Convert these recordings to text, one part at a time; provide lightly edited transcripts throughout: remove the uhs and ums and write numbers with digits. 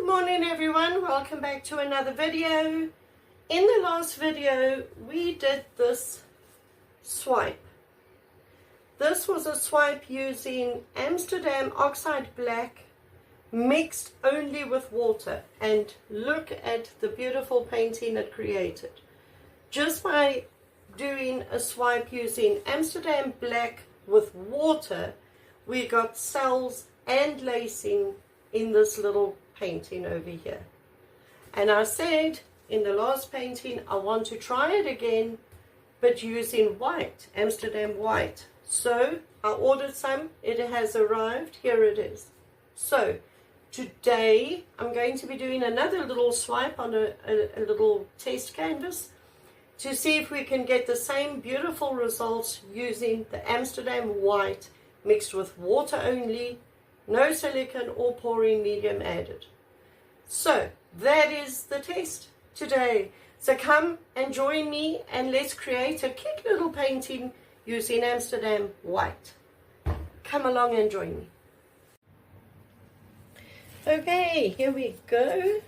morning everyone, welcome back to another video. In the last video we did this swipe. This was a swipe using Amsterdam Oxide Black mixed only with water, and look at the beautiful painting it created. Just by doing a swipe using Amsterdam Black with water, we got cells and lacing in this little painting over here. And I said in the last painting I want to try it again, but using white, Amsterdam white. So I ordered some, it has arrived, here it is. So today I'm going to be doing another little swipe on a little test canvas to see if we can get the same beautiful results using the Amsterdam white mixed with water only, no silicone or pouring medium added. So that is the test today. So come and join me and let's create a cute little painting using Amsterdam white. Come along and join me. Okay, here we go.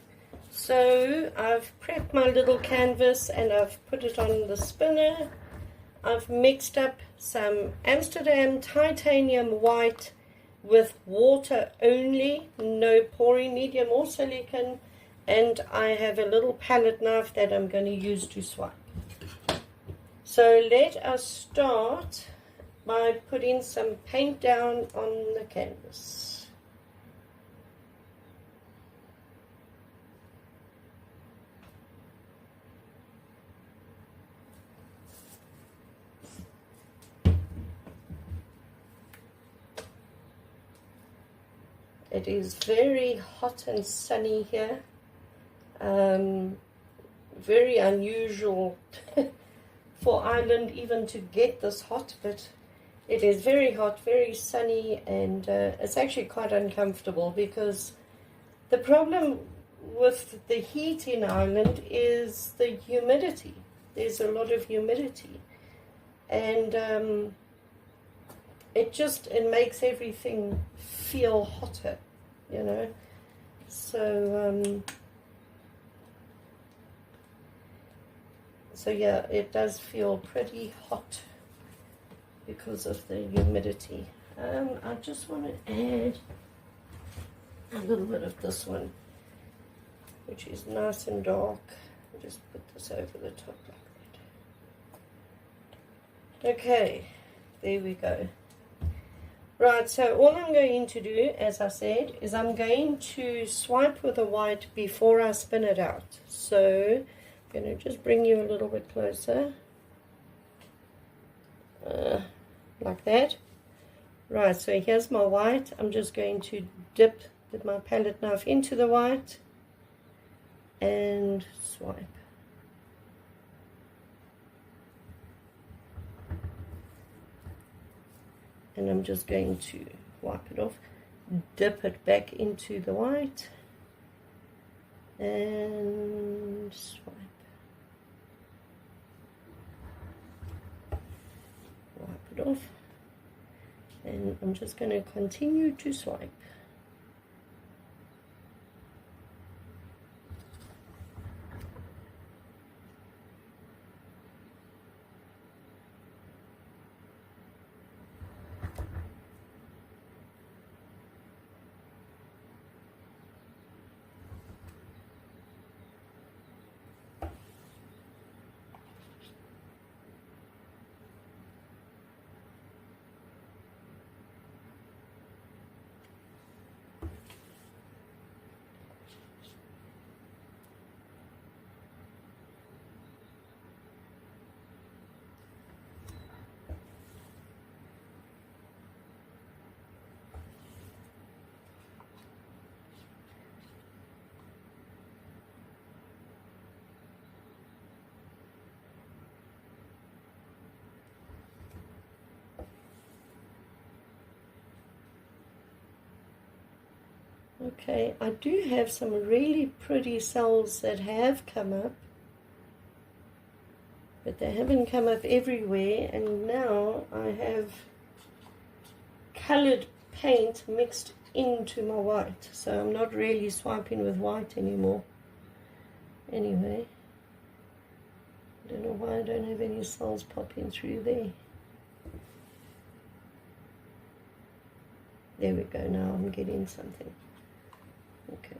So I've prepped my little canvas and I've put it on the spinner. I've mixed up some Amsterdam Titanium White with water only, no pouring medium or silicone, and I have a little palette knife that I'm going to use to swipe. So let us start by putting some paint down on the canvas. It is very hot and sunny here, very unusual for Ireland even to get this hot, but it is very hot, very sunny, and it's actually quite uncomfortable because the problem with the heat in Ireland is the humidity. There's a lot of humidity, and it makes everything feel hotter, you know. So yeah, it does feel pretty hot because of the humidity. I just want to add a little bit of this one, which is nice and dark. I'll just put this over the top like that. Okay, there we go. Right, so all I'm going to do, as I said, is I'm going to swipe with the white before I spin it out. So I'm going to just bring you a little bit closer, like that. Right, so here's my white. I'm just going to dip with my palette knife into the white and swipe. And I'm just going to wipe it off, dip it back into the white, and swipe. Wipe it off, and I'm just going to continue to swipe. Okay, I do have some really pretty cells that have come up, but they haven't come up everywhere, and now I have colored paint mixed into my white, so I'm not really swiping with white anymore. Anyway, I don't know why I don't have any cells popping through there. There we go, now I'm getting something. Okay.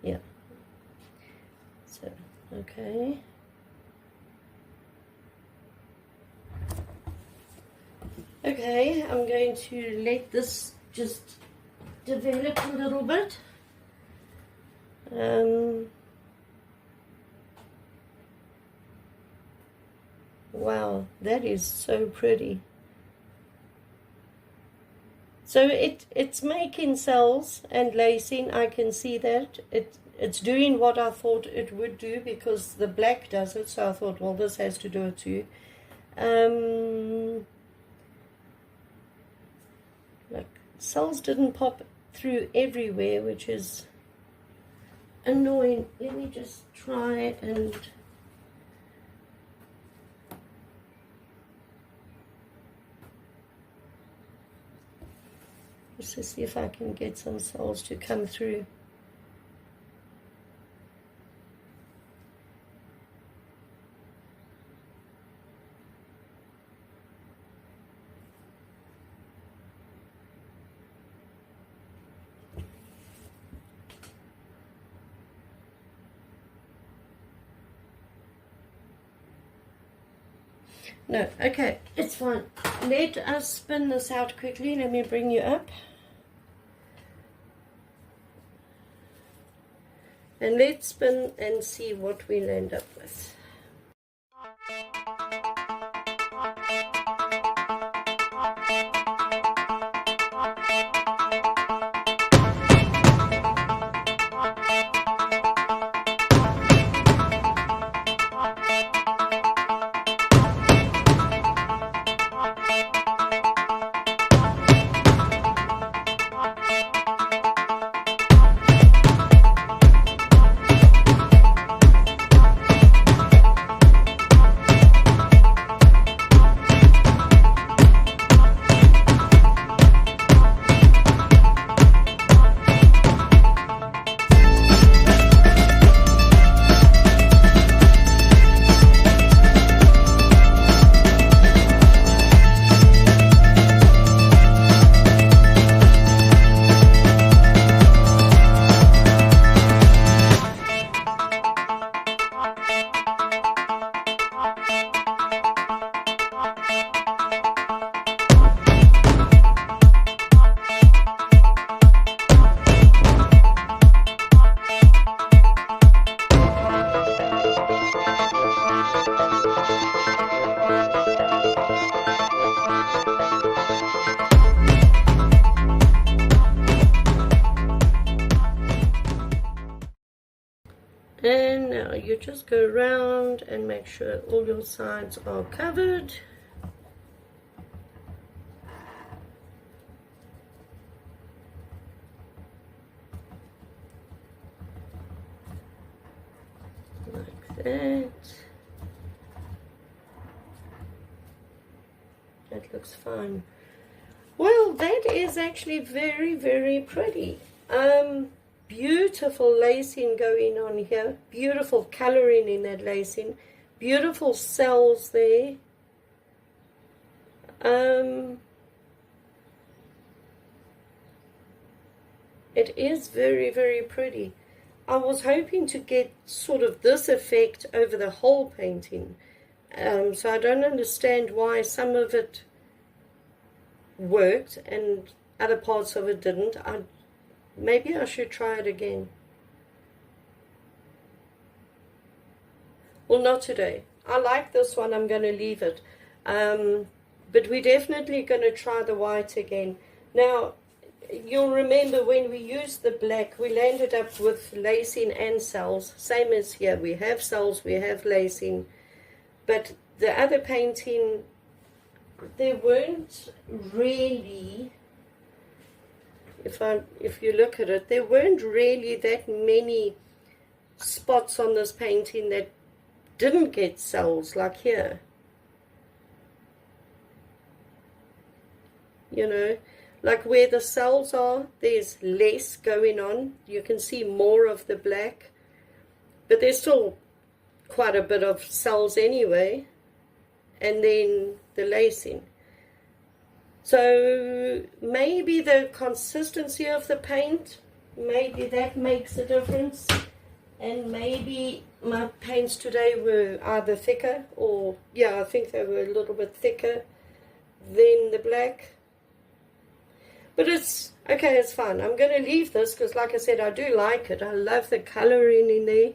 Yeah. So, okay. Okay, I'm going to let this just develop a little bit. Wow, that is so pretty. So it's making cells and lacing. I can see that it's doing what I thought it would do, because the black does it. So I thought, well, this has to do it too. Like, cells didn't pop through everywhere, which is annoying. Let me just try and just to see if I can get some cells to come through. No, okay, it's fine. Let us spin this out quickly. Let me bring you up. And let's spin and see what we'll end up with. And now you just go around and make sure all your sides are covered. Like that. That looks fine. Well, that is actually very, very pretty. Beautiful lacing going on here, beautiful coloring in that lacing, beautiful cells there. It is very, very pretty. I was hoping to get sort of this effect over the whole painting, so I don't understand why some of it worked and other parts of it didn't. Maybe I should try it again. Well, not today. I like this one. I'm going to leave it. But we're definitely going to try the white again. Now, you'll remember when we used the black, we landed up with lacing and cells. Same as here. We have cells, we have lacing. But the other painting, there weren't really, if you look at it, there weren't really that many spots on this painting that didn't get cells, like here. You know, like where the cells are, there's less going on. You can see more of the black, but there's still quite a bit of cells anyway. And then the lacing. So maybe the consistency of the paint, maybe that makes a difference. And maybe my paints today were either thicker, or yeah, I think they were a little bit thicker than the black. But it's okay, it's fine. I'm going to leave this because, like I said, I do like it. I love the coloring in there.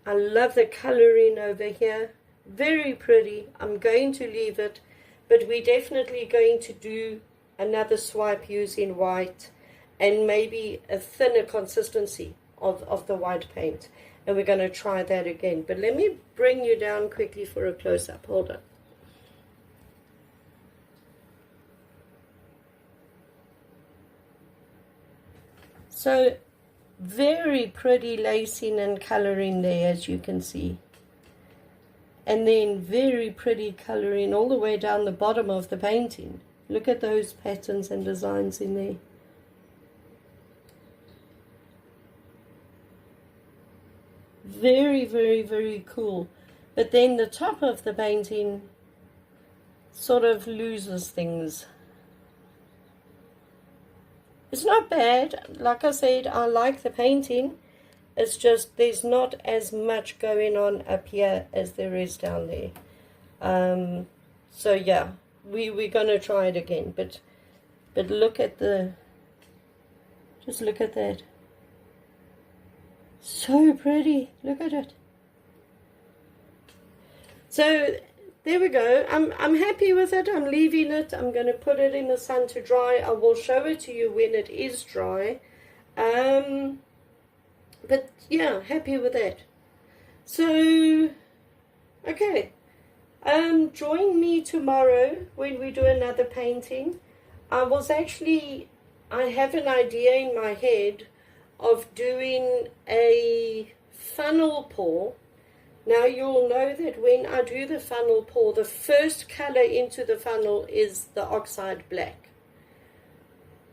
I love the coloring over here. Very pretty. I'm going to leave it, but we're definitely going to do another swipe using white and maybe a thinner consistency of the white paint, and we're going to try that again. But let me bring you down quickly for a close-up. Hold on. So very pretty lacing and coloring there, as you can see. And then very pretty coloring all the way down the bottom of the painting. Look at those patterns and designs in there. Very, very, very cool. But then the top of the painting sort of loses things. It's not bad. Like I said, I like the painting. It's just there's not as much going on up here as there is down there. So yeah, we're gonna try it again. But look at the, just look at that. So pretty. Look at it. So there we go. I'm happy with it. I'm leaving it. I'm going to put it in the sun to dry. I will show it to you when it is dry. But yeah, happy with that. So okay, join me tomorrow when we do another painting. I have an idea in my head of doing a funnel pour. Now you'll know that when I do the funnel pour, the first color into the funnel is the oxide black.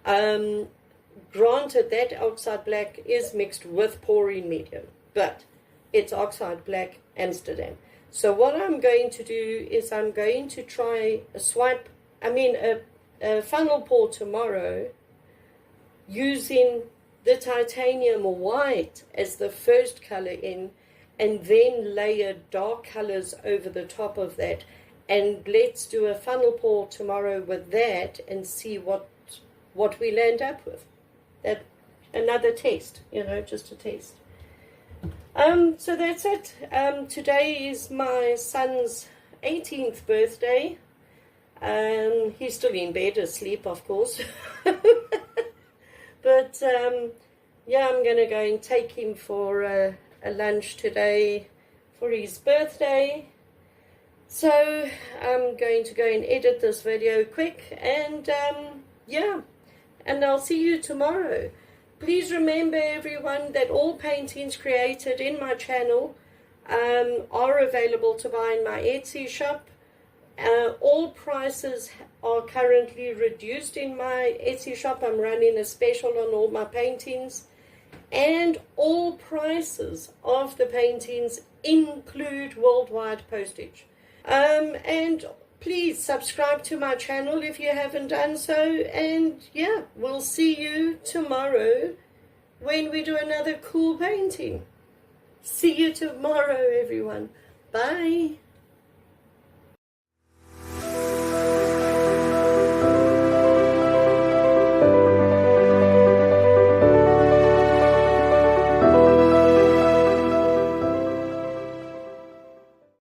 Granted, that oxide black is mixed with pouring medium, but it's oxide black Amsterdam. So what I'm going to do is I'm going to try a funnel pour tomorrow using the titanium white as the first color in, and then layer dark colors over the top of that. And let's do a funnel pour tomorrow with that and see what we land up with. That another test, just a test. So that's it. Today is my son's 18th birthday. He's still in bed asleep, of course. But yeah, I'm going to go and take him for a lunch today for his birthday. So I'm going to go and edit this video quick, and yeah, and I'll see you tomorrow. Please remember, everyone, that all paintings created in my channel are available to buy in my Etsy shop. All prices are currently reduced in my Etsy shop. I'm running a special on all my paintings, and all prices of the paintings include worldwide postage. And please subscribe to my channel if you haven't done so, and yeah, we'll see you tomorrow when we do another cool painting. See you tomorrow, everyone. Bye.